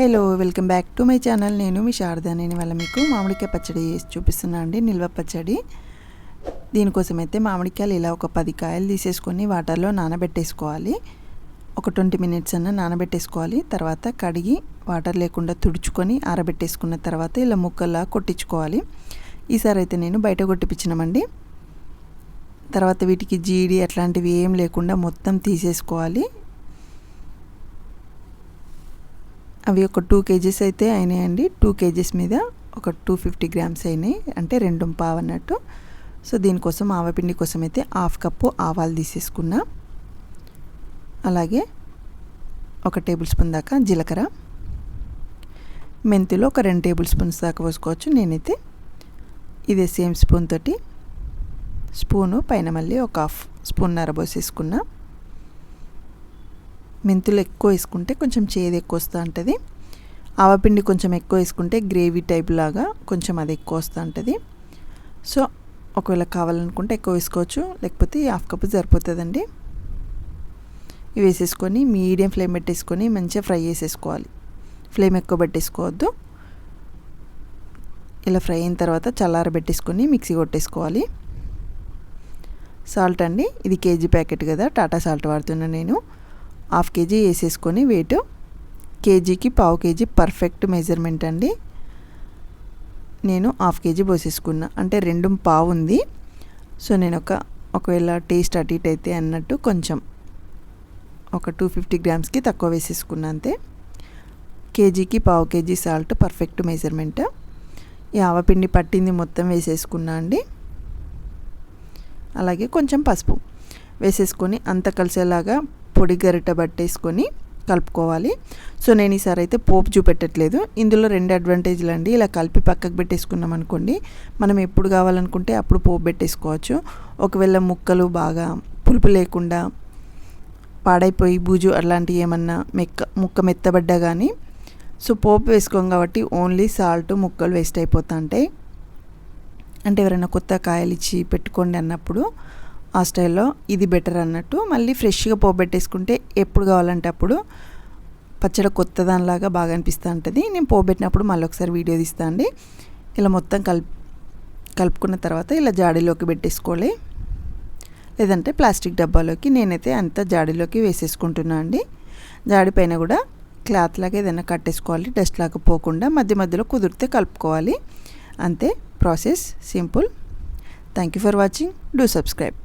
Hello welcome back to my channel. నేను మీ శారద. నేను ఇవాళ మీకు మామిడికాయ పచ్చడి చేసి చూపిస్తున్నాను అండి, నిల్వ పచ్చడి. దీనికోసం అయితే మామిడికాయలు ఇలా ఒక 10 కాయలు తీసేసుకొని వాటర్లో నానబెట్టేసుకోవాలి. ఒక 20 మినిట్స్ అన్న నానబెట్టేసుకోవాలి. తర్వాత కడిగి వాటర్ లేకుండా తుడుచుకొని ఆరబెట్టేసుకున్న తర్వాత ఇలా ముక్కల్లా కొట్టించుకోవాలి. ఈసారి అయితే నేను బయట కొట్టిపించినామండి. తర్వాత వీటికి జీడి అట్లాంటివి ఏం లేకుండా మొత్తం తీసేసుకోవాలి. అవి ఒక 2 kgs అయితే అయినాయండి. 2 kgs మీద ఒక 250 grams అయినాయి, అంటే 2.5 అన్నట్టు. సో దీనికోసం ఆవపిండి కోసం అయితే 1/2 కప్పు ఆవాలు తీసేసుకున్నా. అలాగే 1 టేబుల్ స్పూన్ దాకా జీలకర్ర, మెంతులు ఒక 2 టేబుల్ స్పూన్స్ దాకా పోసుకోవచ్చు. నేనైతే ఇదే సేమ్ స్పూన్ తోటి స్పూను పైన మళ్ళీ ఒక 1/2 స్పూన్నర పోసేసుకున్నా. మెంతులు ఎక్కువ వేసుకుంటే కొంచెం చేదు ఎక్కువ వస్తూ ఉంటుంది. ఆవపిండి కొంచెం ఎక్కువ వేసుకుంటే గ్రేవీ టైప్ లాగా కొంచెం అది ఎక్కువ వస్తూ ఉంటుంది. సో ఒకవేళ కావాలనుకుంటే ఎక్కువ వేసుకోవచ్చు, లేకపోతే 1/2 కప్పు సరిపోతుందండి. ఇవి వేసేసుకొని మీడియం ఫ్లేమ్ పెట్టేసుకొని మంచిగా ఫ్రై చేసేసుకోవాలి. ఫ్లేమ్ ఎక్కువ పెట్టేసుకోవద్దు. ఇలా ఫ్రై అయిన తర్వాత చల్లారబెట్టేసుకొని మిక్సీ కొట్టేసుకోవాలి. సాల్ట్ అండి, ఇది కేజీ ప్యాకెట్ కదా, టాటా సాల్ట్ వాడుతున్నాను నేను. 1/2 kg వేసేసుకొని వెయిట్, కేజీకి 1/2 kg పర్ఫెక్ట్ మెజర్మెంట్ అండి. నేను 1/2 kg పోసేసుకున్నా, అంటే 2.5 ఉంది. సో నేను ఒకవేళ టేస్ట్ అటు ఇటు అయితే అన్నట్టు కొంచెం ఒక 250 grams తక్కువ వేసేసుకున్నా అంతే. కేజీకి 1/2 kg సాల్ట్ పర్ఫెక్ట్ మెజర్మెంట్. ఈ ఆవపిండి పట్టింది మొత్తం వేసేసుకున్నా అండి. అలాగే కొంచెం పసుపు వేసేసుకొని అంత కలిసేలాగా పొడి గరిట పట్టేసుకొని కలుపుకోవాలి. సో నేను ఈసారి అయితే పోపు చూపెట్టట్లేదు. ఇందులో 2 అడ్వాంటేజ్లు అండి. ఇలా కలిపి పక్కకు పెట్టేసుకున్నాం అనుకోండి, మనం ఎప్పుడు కావాలనుకుంటే అప్పుడు పోపు పెట్టేసుకోవచ్చు. ఒకవేళ ముక్కలు బాగా పులుపు లేకుండా పాడైపోయి బూజు అలాంటివి ఏమన్నా ముక్క మెత్తబడ్డా కానీ, సో పోపు వేసుకోం కాబట్టి ఓన్లీ సాల్ట్ ముక్కలు వేస్ట్ అయిపోతూ ఉంటాయి. అంటే ఎవరైనా కొత్త కాయలు ఇచ్చి పెట్టుకోండి అన్నప్పుడు ఆ స్టైల్లో ఇది బెటర్ అన్నట్టు. మళ్ళీ ఫ్రెష్గా పోబెట్టేసుకుంటే ఎప్పుడు కావాలంటే అప్పుడు పచ్చడి కొత్త దానిలాగా బాగా అనిపిస్తూ ఉంటుంది. నేను పోబెట్టినప్పుడు మళ్ళీ ఒకసారి వీడియో తీస్తా అండి. ఇలా మొత్తం కలుపుకున్న తర్వాత ఇలా జాడీలోకి పెట్టేసుకోవాలి, లేదంటే ప్లాస్టిక్ డబ్బాలోకి. నేనైతే అంత జాడీలోకి వేసేసుకుంటున్నా అండి. జాడీ పైన కూడా క్లాత్ లాగా ఏదైనా కట్టేసుకోవాలి, డస్ట్ లాగా పోకుండా. మధ్య మధ్యలో కుదిరితే కలుపుకోవాలి. అంతే, process simple. Thank you for watching. Do subscribe.